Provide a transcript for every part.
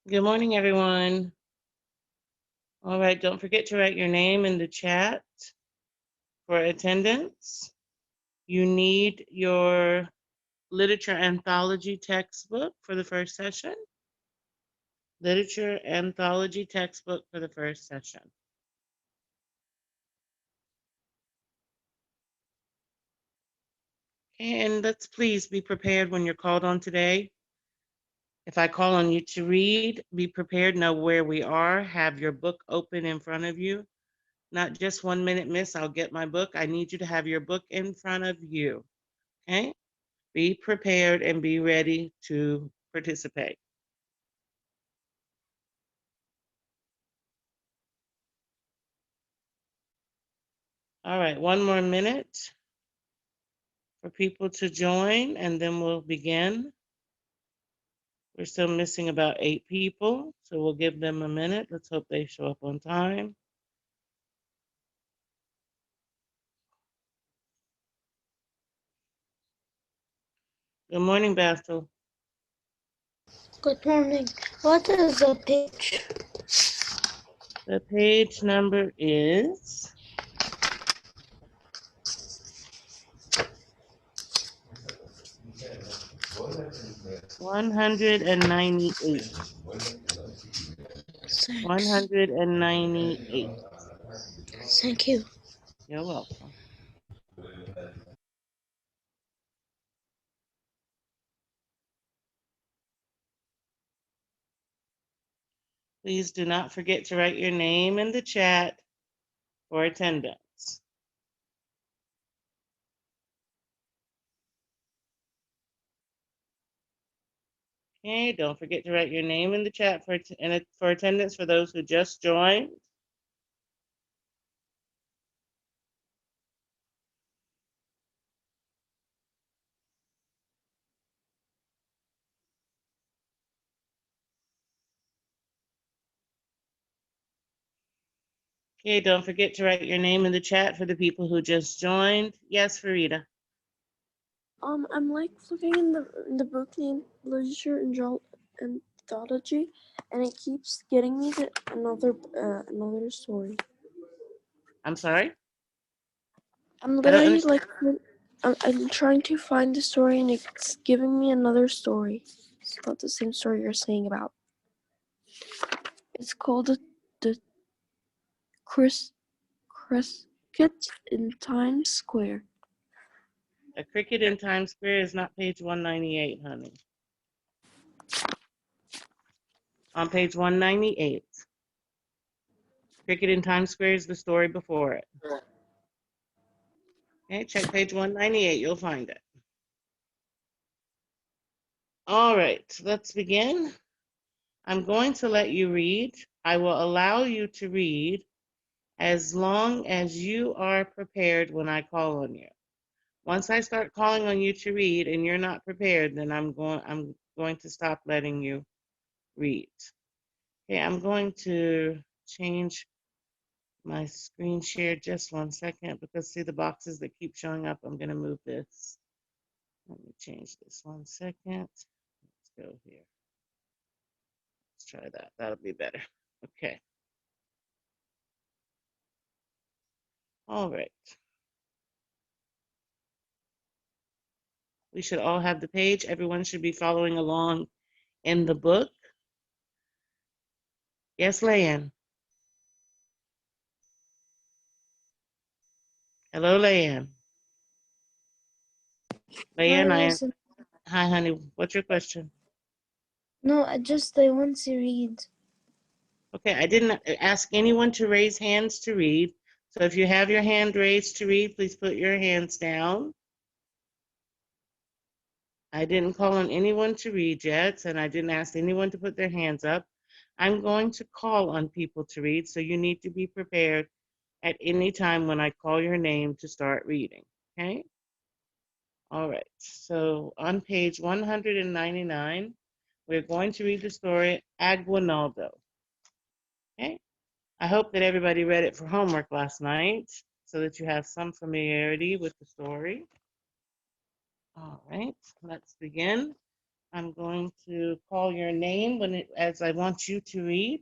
Good morning, everyone. All right, don't forget to write your name in the chat for attendance. You need your literature anthology textbook for the first session. Literature anthology textbook for the first session. And let's please be prepared when you're called on today. If I call on you to read, be prepared, know where we are, have your book open in front of you. Not just 1 minute, miss, I'll get my book. I need you to have your book in front of you, okay? Be prepared and be ready to participate. All right, 1 more minute for people to join, and then we'll begin. We're still missing about 8 people, so we'll give them a minute. Let's hope they show up on time. Good morning, Bethel. Good morning. What is the page? The page number is 198. 198. Thank you. You're welcome. Please do not forget to write your name in the chat for attendance. Okay, don't forget to write your name in the chat for attendance for those who just joined. Okay, don't forget to write your name in the chat for the people who just joined. Yes, Farida. I'm like looking in the book named Literature Anthology, and it keeps getting me to another story. I'm sorry? I'm literally like I'm trying to find the story, and it's giving me another story. It's not the same story you're saying about. It's called the Cricket in Times Square. A cricket in Times Square is not page 198, honey. On page 198, cricket in Times Square is the story before it. Okay, check page 198, you'll find it. All right, let's begin. I'm going to let you read. I will allow you to read as long as you are prepared when I call on you. Once I start calling on you to read and you're not prepared, then I'm going to stop letting you read. Okay, I'm going to change my screen share just 1 second because see the boxes that keep showing up. I'm going to move this. Let me change this 1 second. Let's go here. Let's try that. That'll be better. Okay. All right. We should all have the page. Everyone should be following along in the book. Yes, Leanne. Hello, Leanne. Leanne, hi, honey. What's your question? No, I want to read. Okay, I didn't ask anyone to raise hands to read. So if you have your hand raised to read, please put your hands down. I didn't call on anyone to read yet, and I didn't ask anyone to put their hands up. I'm going to call on people to read, so you need to be prepared at any time when I call your name to start reading, okay? All right, so on page 199, we're going to read the story Aguinaldo, okay? I hope that everybody read it for homework last night so that you have some familiarity with the story. All right, let's begin. I'm going to call your name as I want you to read.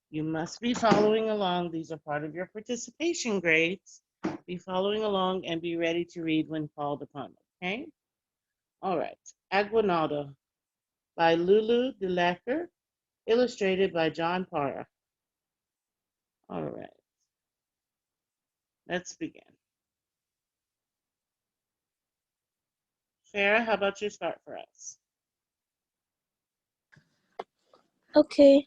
You must be following along. These are part of your participation grades. Be following along and be ready to read when called upon, okay? All right. Aguinaldo by Lulu DeLacker, illustrated by John Parra. All right. Let's begin. Sarah, how about you start for us? Okay.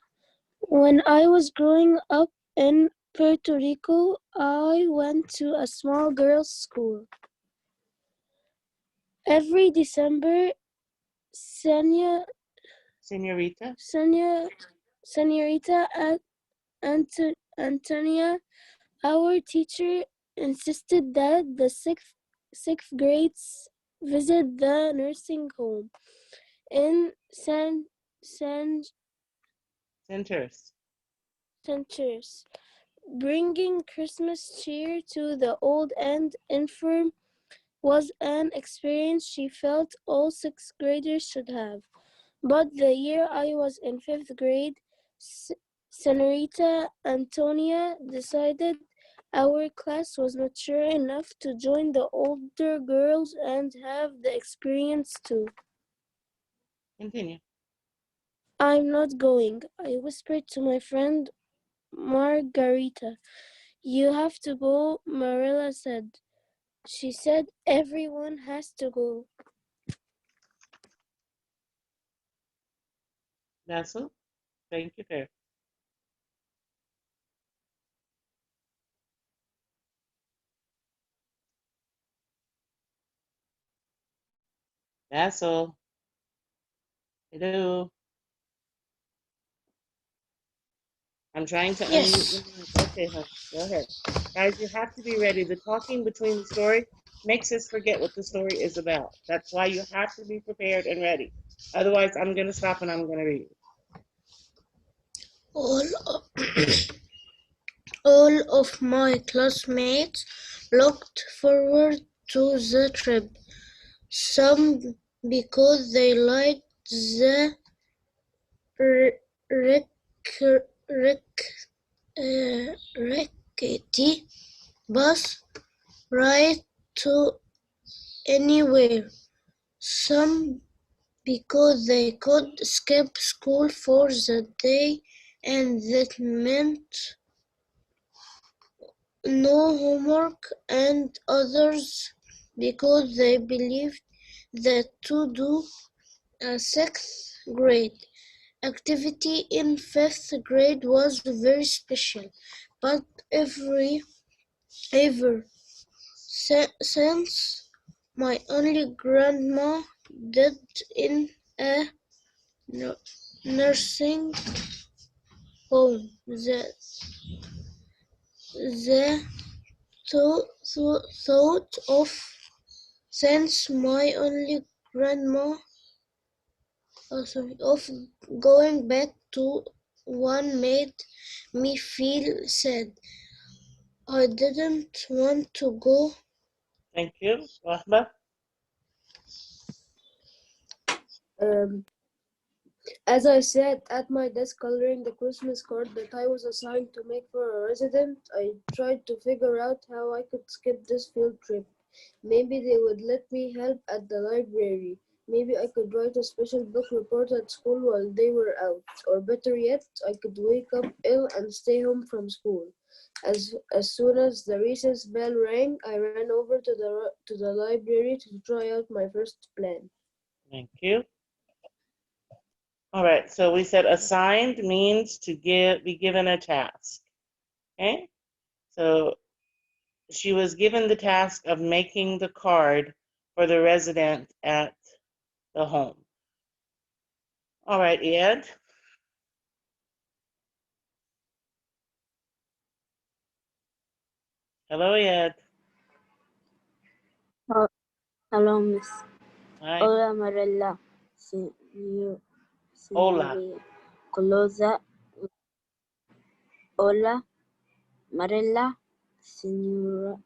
When I was growing up in Puerto Rico, I went to a small girls' school. Every December, Senya, Senorita? Senorita Antonia, our teacher, insisted that the sixth grades visit the nursing home in San Centers. Centers, bringing Christmas cheer to the old and infirm was an experience she felt all sixth graders should have. But the year I was in fifth grade, Senorita Antonia decided our class was mature enough to join the older girls and have the experience too. Continue. I'm not going, I whispered to my friend Margarita. You have to go, Marilla said. She said everyone has to go. Vassal? Thank you, Fair. Vassal. Hello. I'm trying to unmute Yes. your mic. Okay, hon. Go ahead. Guys, you have to be ready. The talking between the story makes us forget what the story is about. That's why you have to be prepared and ready. Otherwise, I'm going to stop and I'm going to read. All of, all of my classmates looked forward to the trip, some because they liked the rick, rickety bus ride to anywhere, some because they could skip school for the day and that meant no homework, and others because they believed that to do a sixth grade activity in fifth grade was very special. But ever since my only grandma did in a nursing home, the thought of since my only grandma of going back to one made me feel sad. I didn't want to go. Thank you. Rahma? Um, as I sat at my desk coloring the Christmas card that I was assigned to make for a resident, I tried to figure out how I could skip this field trip. Maybe they would let me help at the library. Maybe I could write a special book report at school while they were out. Or better yet, I could wake up ill and stay home from school. As soon as the recess bell rang, I ran over to the library to try out my first plan. Thank you. All right. So we said assigned means to be given a task. Okay. So she was given the task of making the card for the resident at the home. All right, Ed. Hello, Ed. Hello, Miss. Hi. Hola, Marella. Señor, Hola, señoría. Colosa. Hola, Marella. Señora.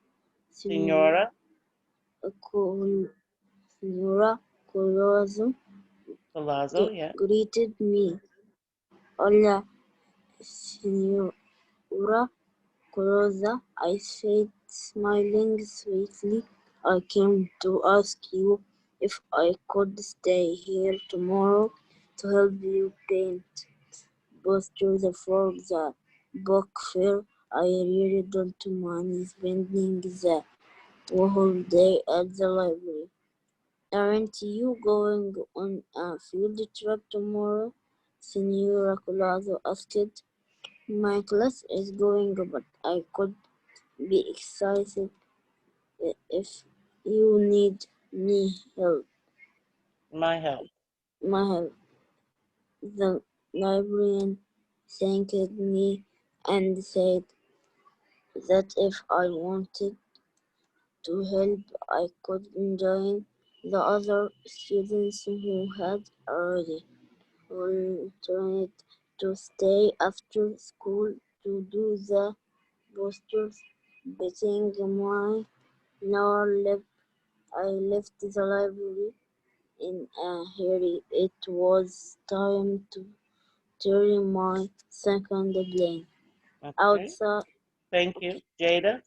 Senora. Señora Coloso. Palazzo, yeah. greeted me. Hola, Senora Coroza, I said, smiling sweetly. I came to ask you if I could stay here tomorrow to help you paint posters for the book fair. I really don't mind spending the whole day at the library. Aren't you going on a field trip tomorrow? Senora Colazo asked. My class is going, but I could be excited if you need me help. My help. My help. The librarian thanked me and said that if I wanted to help, I could join the other students who had already volunteered to stay after school to do the posters. Betting my now I left the library in a hurry. It was time to turn my second plane. Okay. Outside, Thank you. Jada,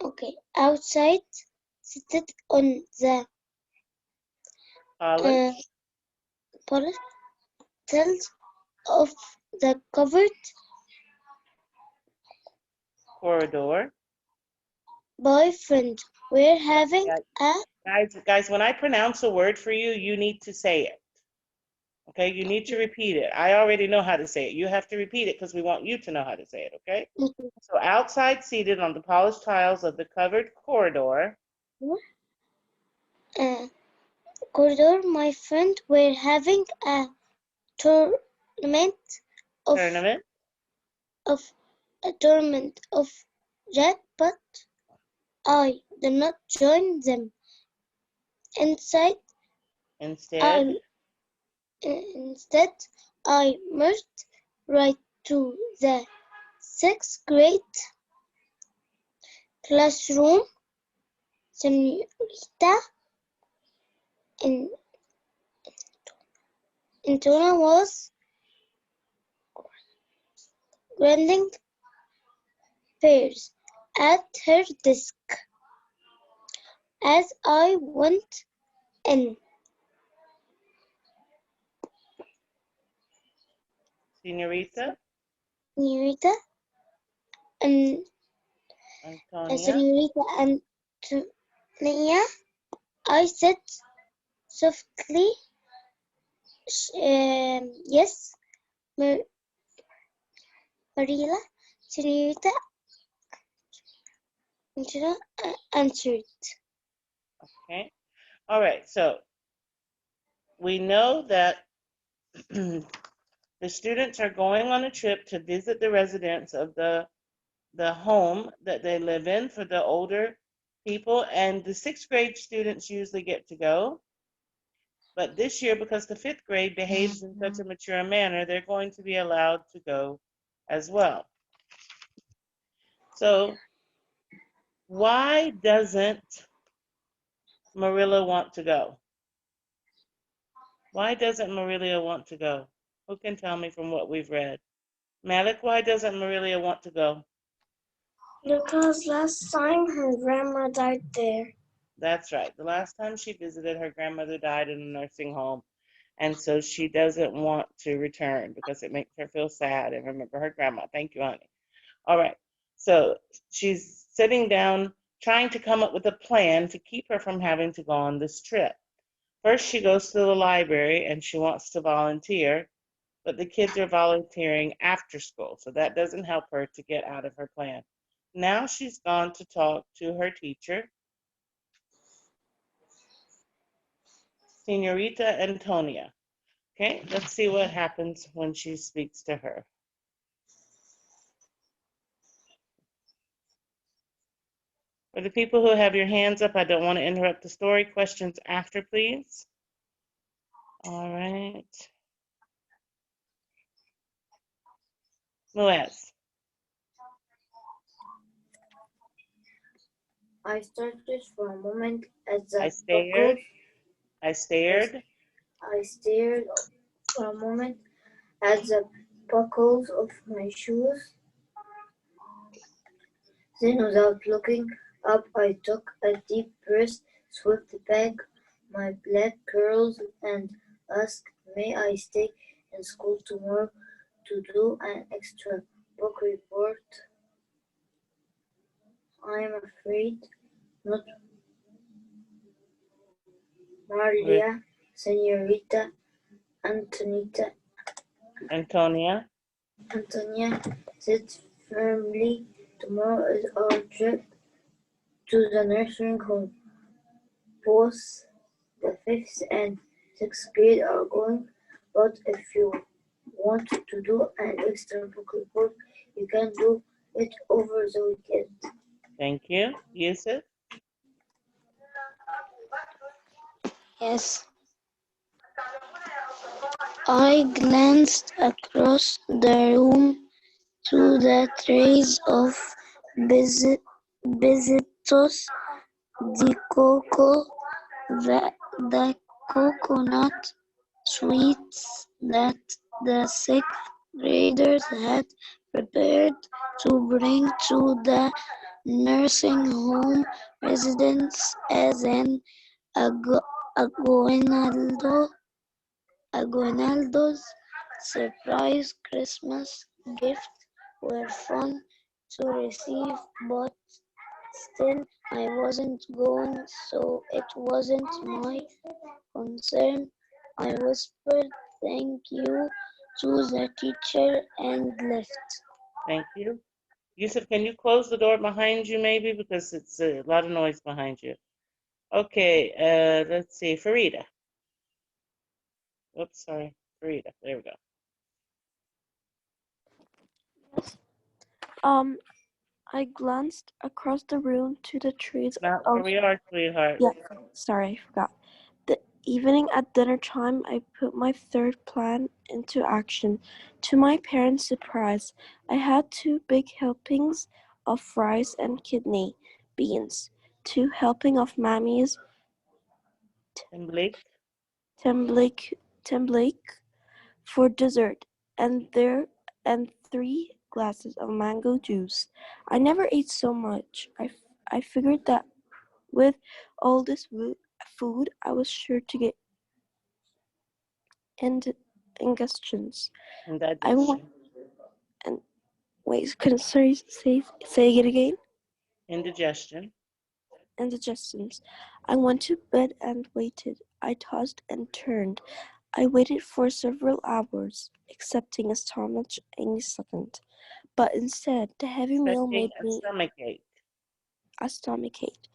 Okay, outside, seated on the Polish, portals of the covered corridor. boyfriend were having Yeah. a Guys, when I pronounce a word for you, you need to say it. Okay, you need to repeat it. I already know how to say it. You have to repeat it because we want you to know how to say it, okay? So outside, seated on the polished tiles of the covered corridor. uh, corridor. My friend were having a tournament of Tournament. of of red, but I did not join them. Inside, Instead, I instead I moved right to the sixth grade classroom. Senorita Antona was grinding pears at her desk. As I went in, Senorita Senorita and Antonia. Senorita Antonia, I said softly, yes, Marilla. Senorita Antonia answered. Okay. All right. So we know that the students are going on a trip to visit the residents of the home that they live in for the older people, and the sixth grade students usually get to go. But this year, because the fifth grade behaves in such a mature manner, they're going to be allowed to go as well. So why doesn't Marilla want to go? Why doesn't Marilla want to go? Who can tell me from what we've read? Malik, why doesn't Marilla want to go? Because last time her grandma died there. That's right. The last time she visited, her grandmother died in a nursing home. And so she doesn't want to return because it makes her feel sad and remember her grandma. Thank you, honey. All right. So she's sitting down trying to come up with a plan to keep her from having to go on this trip. First, she goes to the library and she wants to volunteer, but the kids are volunteering after school. So that doesn't help her to get out of her plan. Now she's gone to talk to her teacher, Senorita Antonia. Okay, let's see what happens when she speaks to her. For the people who have your hands up, I don't want to interrupt the story. Questions after, please. All right. Muez. I started for a moment at the I buckles. stared. I I, stared. I stared for a moment at the buckles of my shoes. Then, without looking up, I took a deep breath, swept back my black curls, and asked, "May I stay in school tomorrow to do an extra book report?" "I am afraid not, With Maria," Senorita Antonia. Antonia said firmly. "Tomorrow is our trip to the nursing home. Both the fifth and sixth grade are going, but if you want to do an extra book report, you can do it over the weekend." Thank you. Yusuf. Yes. I glanced across the room to the trays of Bezitos de cocoa, the coconut sweets that the sixth graders had prepared to bring to the nursing home residents as an Aguinaldo, Aguinaldo's surprise Christmas gift were fun to receive, but still I wasn't going, so it wasn't my concern. I whispered thank you to the teacher and left. Thank you. Yusuf, can you close the door behind you maybe? Because it's a lot of noise behind you. Okay, let's see. Farida. Oops, sorry. Farida. There we go. Um, I glanced across the room to the trees Not where of. we are, sweetheart. Yeah, sorry, I forgot. The evening at dinner time, I put my third plan into action. To my parents' surprise, I had two big helpings of rice and kidney beans, two helping of Mammy's And Blake. temblake for dessert, and three glasses of mango juice. I never ate so much. I figured that with all this food, I was sure to get indigestions. I want Indigestion. and wait, can sorry say it again? Indigestion. Indigestions. I went to bed and waited. I tossed and turned. I waited for several hours, accepting a stomach any second. But instead, the heavy meal Expecting made a me stomach ache. a stomachache.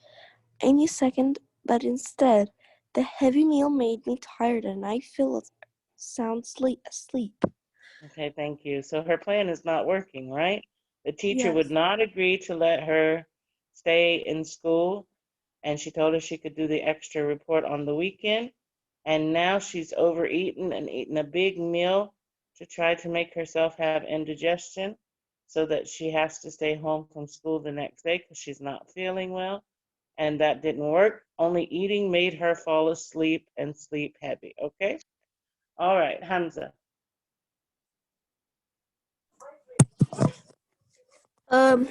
Any second, but instead, the heavy meal made me tired and I fell soundly asleep. Okay, thank you. So her plan is not working, right? The teacher would Yes. not agree to let her stay in school, and she told her she could do the extra report on the weekend. And now she's overeaten and eaten a big meal to try to make herself have indigestion so that she has to stay home from school the next day because she's not feeling well. And that didn't work. Only eating made her fall asleep and sleep heavy. Okay? All right, Hamza. Um,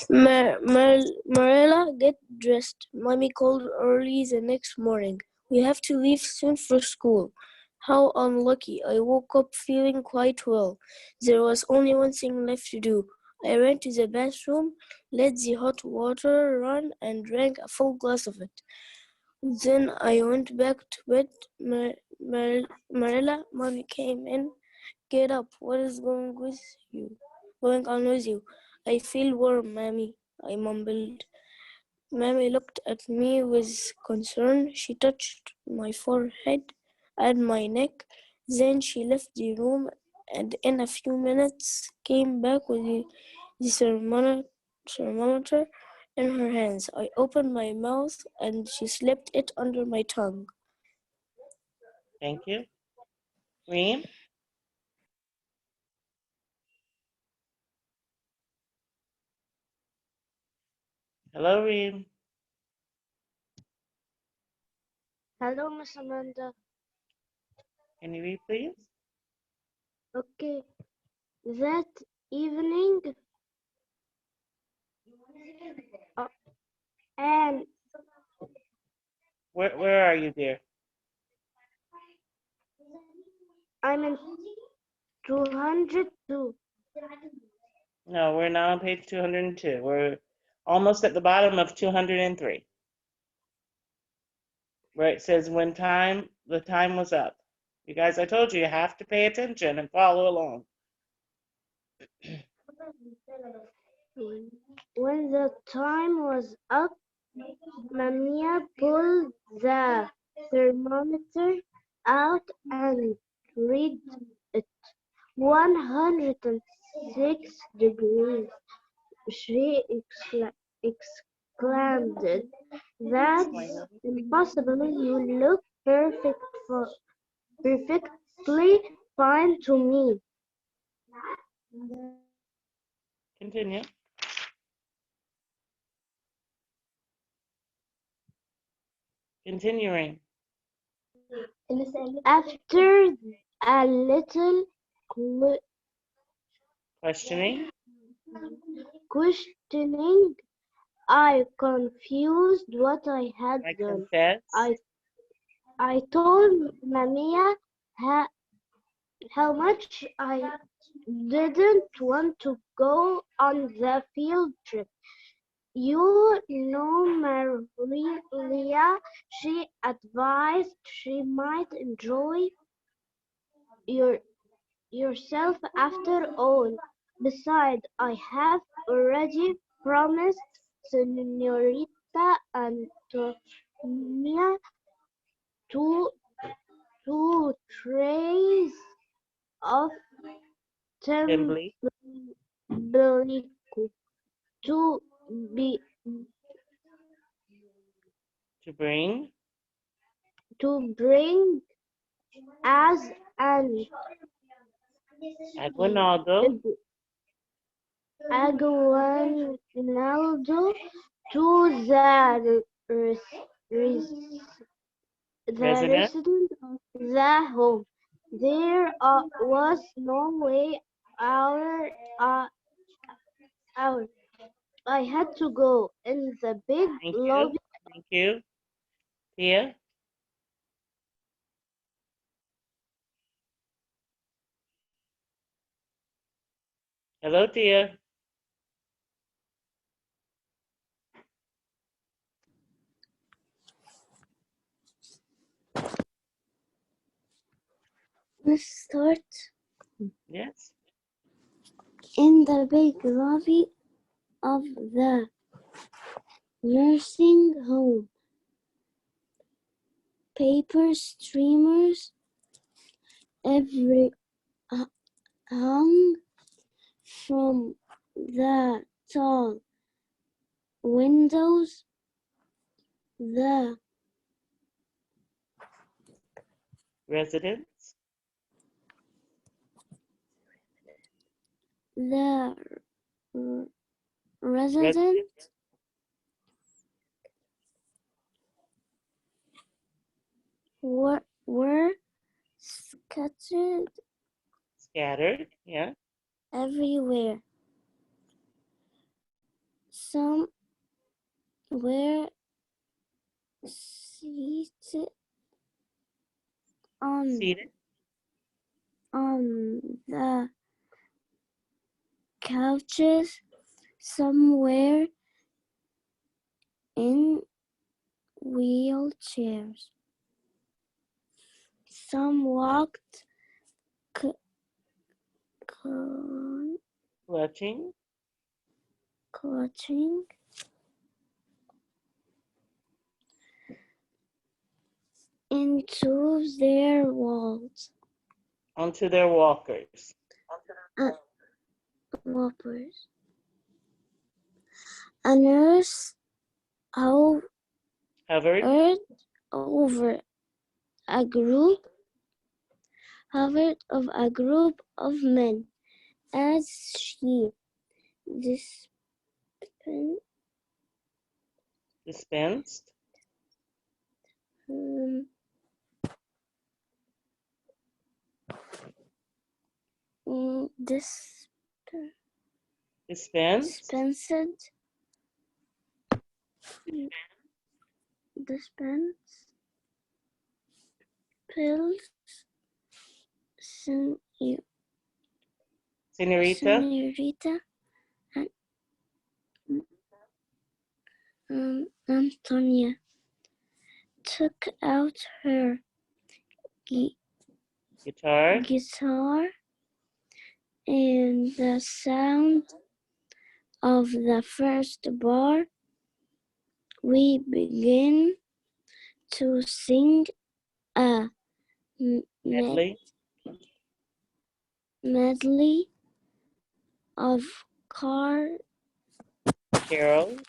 Marilla, get dressed. Mommy called early the next morning. We have to leave soon for school. How unlucky. I woke up feeling quite well. There was only one thing left to do. I ran to the bathroom, let the hot water run, and drank a full glass of it. Then I went back to bed. Marilla, Mommy came in. Get up. What is going on with you? I feel warm, Mammy, I mumbled. Mammy looked at me with concern. She touched my forehead and my neck. Then she left the room and in a few minutes came back with the thermometer in her hands. I opened my mouth and she slipped it under my tongue. Thank you. Reem. Hello, Reem. Hello, Miss Amanda. Can you read, please? Okay. That evening, and Where are you, dear? I'm in 202. No, we're now on page 202. We're almost at the bottom of 203, where it says when the time was up. You guys, I told you have to pay attention and follow along. When the time was up, Mamiya pulled the thermometer out and read it. 106 degrees. She exclaimed, "That's impossible. You look perfectly fine to me." Continue. Continuing. After a little Questioning. questioning, I confused what I had I done. confess. I told Mamiya how much I didn't want to go on the field trip. You know, Maria, she advised she might enjoy yourself after all. Besides, I have already promised Senorita Antonia two trays of Assembly. Temblico to be To bring. bring as an Aguinaldo. Aguinaldo to the Resident. resident of the home. There was no way out. I had to go in the big Thank you. lobby. Thank you. Tia. Hello, Tia. Let's start Yes. in the big lobby of the nursing home. Paper streamers hung from the tall windows. The Residents. residents were scattered Scattered. Yeah. everywhere. Some were seated Seated. on the couches. Some were in wheelchairs. Some walked Clutching. clutching into their walls. Onto their walkers. Whoppers. A nurse Hovered. over a group of men as she Dispensed. um, this Dispense. dispensed dispense pills, sen- Senorita. senorita Antonia took out her Guitar. guitar, and the sound of the first bar, we began to sing a Medley. medley of Carols.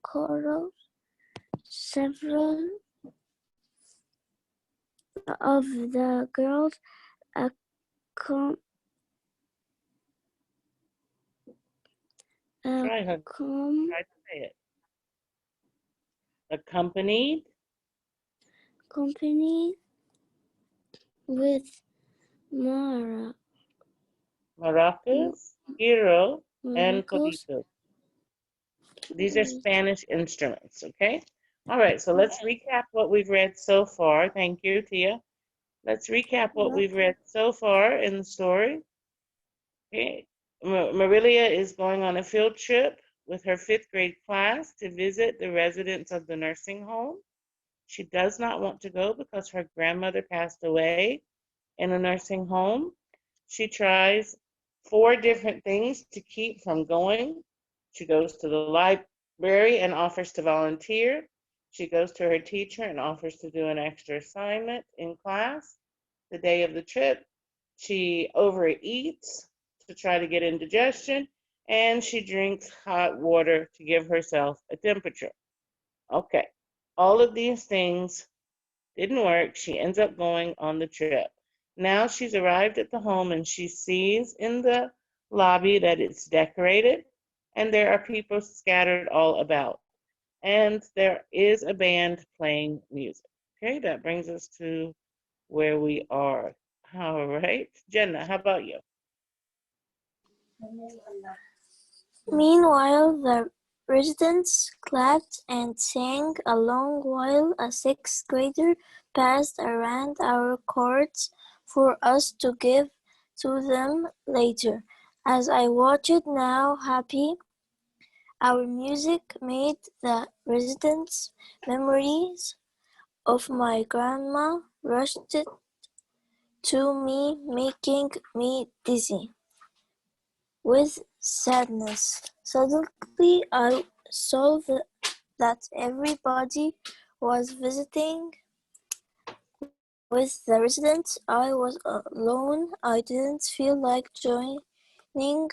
chorals. Several of the girls accom- Try, honey. Try to say it. Accompanied. accompanied with Maracas, hero, and maracas. codito. These are Spanish instruments, okay? All right, so let's recap what we've read so far. Thank you, Tia. Let's recap what we've read so far in the story. Okay. Marilia is going on a field trip with her 5th grade class to visit the residents of the nursing home. She does not want to go because her grandmother passed away in a nursing home. She tries 4 different things to keep from going. She goes to the library and offers to volunteer. She goes to her teacher and offers to do an extra assignment in class. The day of the trip, she overeats to try to get indigestion, and she drinks hot water to give herself a temperature. Okay, all of these things didn't work. She ends up going on the trip. Now she's arrived at the home and she sees in the lobby that it's decorated and there are people scattered all about. And there is a band playing music. Okay, that brings us to where we are. All right. Jenna, how about you? Meanwhile, the residents clapped and sang along while a 6th grader passed around our cards for us to give to them later. As I watched now happy, our music made the residents' memories of my grandma rushed to me, making me dizzy with sadness. Suddenly I saw that everybody was visiting with the residents. I was alone. I didn't feel like joining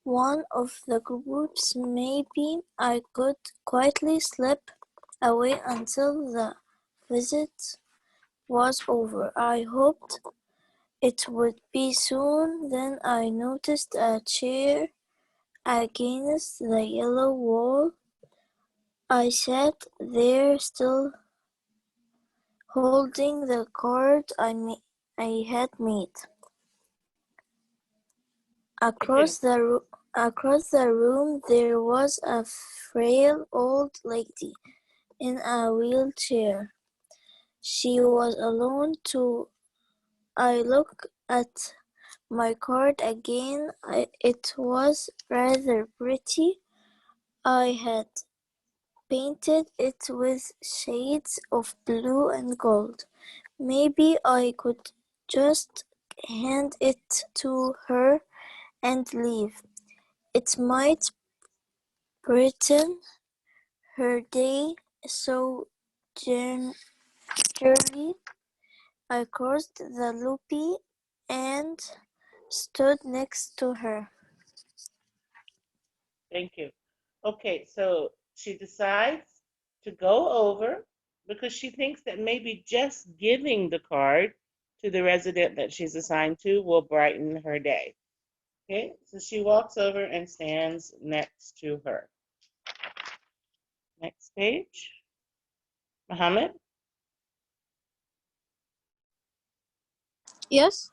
one of the groups. Maybe I could quietly slip away until the visit was over. I hoped it would be soon. Then I noticed a chair against the yellow wall. I sat there still holding the card I had made. Across the room there was a frail old lady in a wheelchair. She was alone too. I looked at my card again. It was rather pretty. I had painted it with shades of blue and gold. Maybe I could just hand it to her and leave. It might brighten her day. So gingerly I crossed the lobby and stood next to her. Thank you. Okay, so she decides to go over because she thinks that maybe just giving the card to the resident that she's assigned to will brighten her day. Okay, so she walks over and stands next to her. Next page. Mohammed? Yes.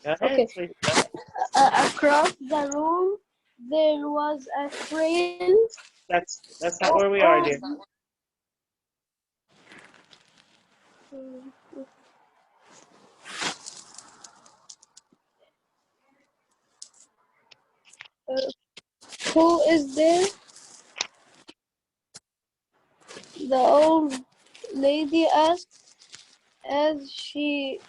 Go ahead, Okay. sweetie. Across the room, there was a friend. That's not where we are, dear. Who is there? The old lady asked as she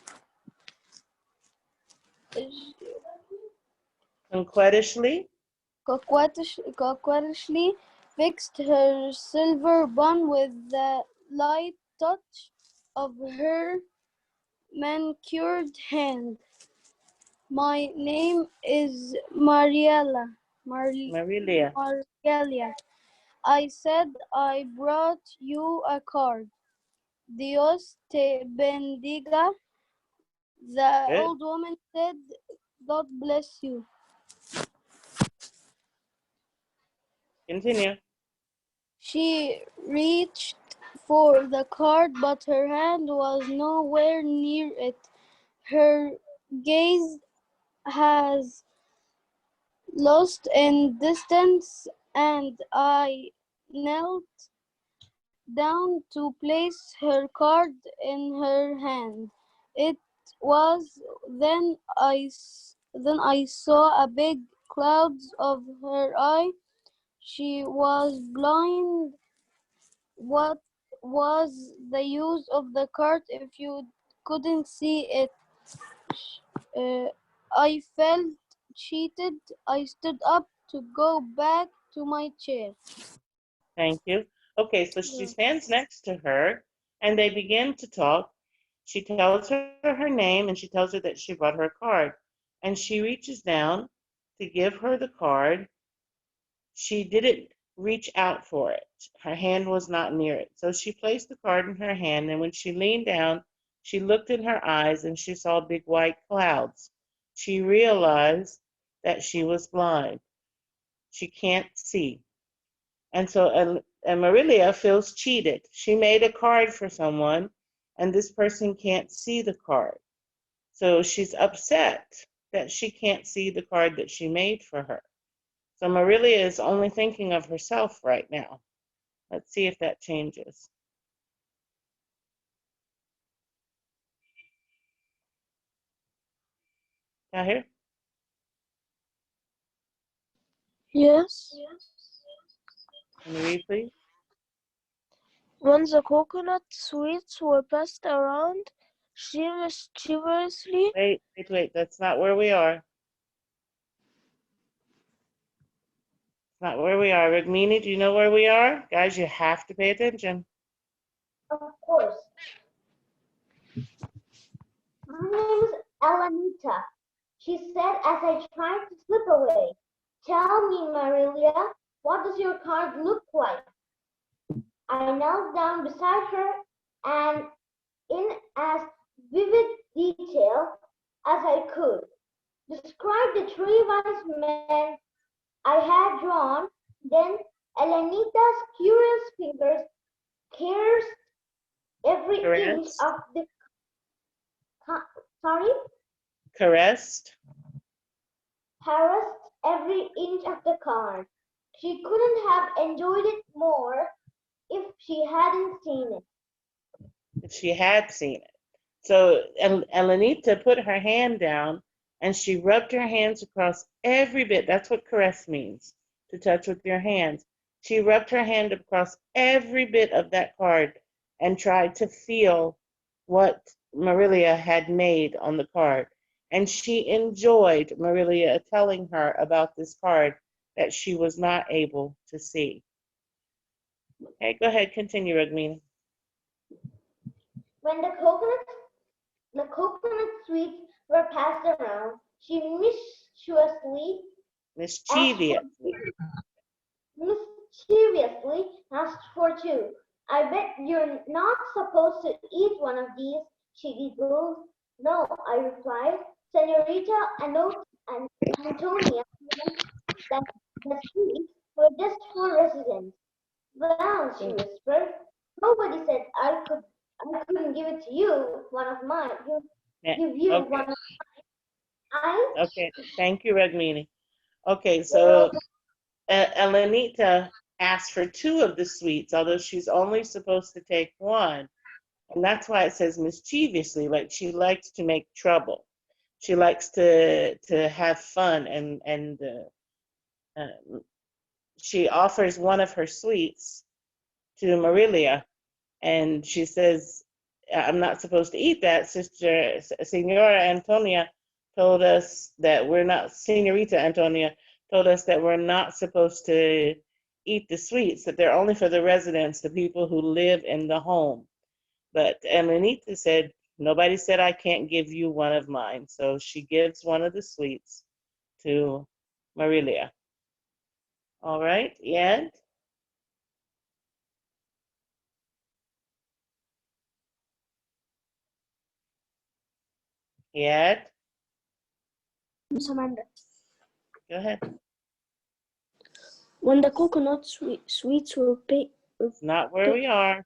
Coquettishly. coquettishly fixed her silver bun with the light touch of her manicured hand. My name is Mariella. Marilia. Mariella. I said I brought you a card. Dios te bendiga. The Good. old woman said, God bless you. Continue. She reached for the card, but her hand was nowhere near it. Her gaze has lost in distance, and I knelt down to place her card in her hand. It was then I saw a big clouds of her eye. She was blind. What was the use of the card if you couldn't see it? Uh, I felt cheated. I stood up to go back to my chair. Thank you. Okay, so she stands next to her and they begin to talk. She tells her her name and she tells her that she brought her card. And she reaches down to give her the card. She didn't reach out for it. Her hand was not near it. So she placed the card in her hand, and when she leaned down, she looked in her eyes and she saw big white clouds. She realized that she was blind. She can't see. And so Marilia feels cheated. She made a card for someone, and this person can't see the card. So she's upset that she can't see the card that she made for her. So Marilia is only thinking of herself right now. Let's see if that changes. Now here? Yes. Can you read, please? When the coconut sweets were passed around, she mischievously. Wait. That's not where we are. It's not where we are. Ragmini, do you know where we are? Guys, you have to pay attention. Of course. My name is Elanita, she said as I tried to slip away. Tell me, Marilia, what does your card look like? I knelt down beside her and, in as vivid detail as I could, described the three wise men I had drawn. Then Elenita's curious fingers caressed every inch Caressed. of the sorry, Caressed. harassed every inch of the card. She couldn't have enjoyed it more if she hadn't seen it. If she had seen it. So Elenita put her hand down and she rubbed her hands across every bit. That's what caress means, to touch with your hands. She rubbed her hand across every bit of that card and tried to feel what Marilia had made on the card. And she enjoyed Marilia telling her about this card that she was not able to see. Okay, go ahead, continue, Ragmina. When the coconut sweets were passed around, she asked for Mischievously. mischievously asked for two. I bet you're not supposed to eat one of these, she giggled. No, I replied. Senorita and Antonia meant that the sweets were just for residents. Well, she whispered, nobody said I could I couldn't give it to you, one of mine. Yeah, Give you okay, one of mine. okay. Thank you, Ragmini. Okay, You're so welcome. Elenita asked for two of the sweets, although she's only supposed to take one. And that's why it says mischievously, like she likes to make trouble. She likes to have fun, uh, she offers one of her sweets to Marilia, and she says, "I'm not supposed to eat that." Sister Senora Antonia told us that we're not. Senorita Antonia told us that we're not supposed to eat the sweets; that they're only for the residents, the people who live in the home. But Elenita said, "Nobody said I can't give you one of mine," so she gives one of the sweets to Marilia. All right, and yet, Miss Amanda. go ahead. When the coconut sweets were It's not where we are.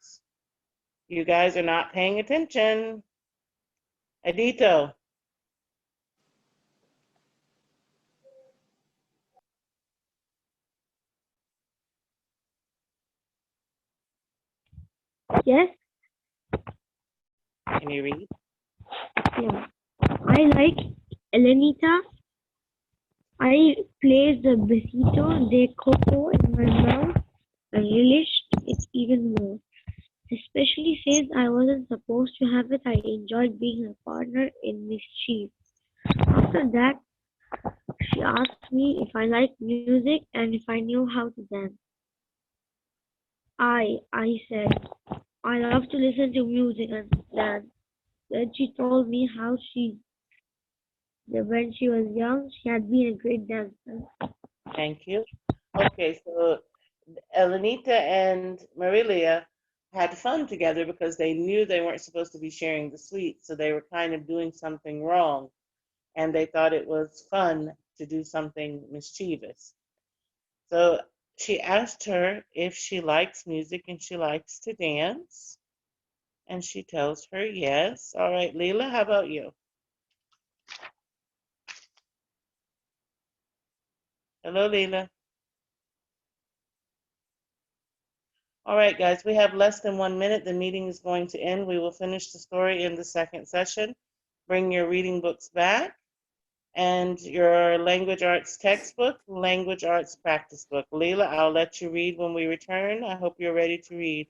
You guys are not paying attention. Edito, Yes, can you read? yeah. I like Elenita. I placed the besito de coco in my mouth. I relished it even more. Especially since I wasn't supposed to have it, I enjoyed being her partner in mischief. After that, she asked me if I liked music and if I knew how to dance. I said, I love to listen to music and dance. Then she told me how when she was young, she had been a great dancer. Thank you. Okay, so Elenita and Marilia had fun together because they knew they weren't supposed to be sharing the sweets, so they were kind of doing something wrong, and they thought it was fun to do something mischievous. So she asked her if she likes music and she likes to dance, and she tells her yes. All right, Leila, how about you? Hello, Leila. All right, guys, we have less than 1 minute. The meeting is going to end. We will finish the story in the second session. Bring your reading books back and your language arts textbook, language arts practice book. Leila, I'll let you read when we return. I hope you're ready to read.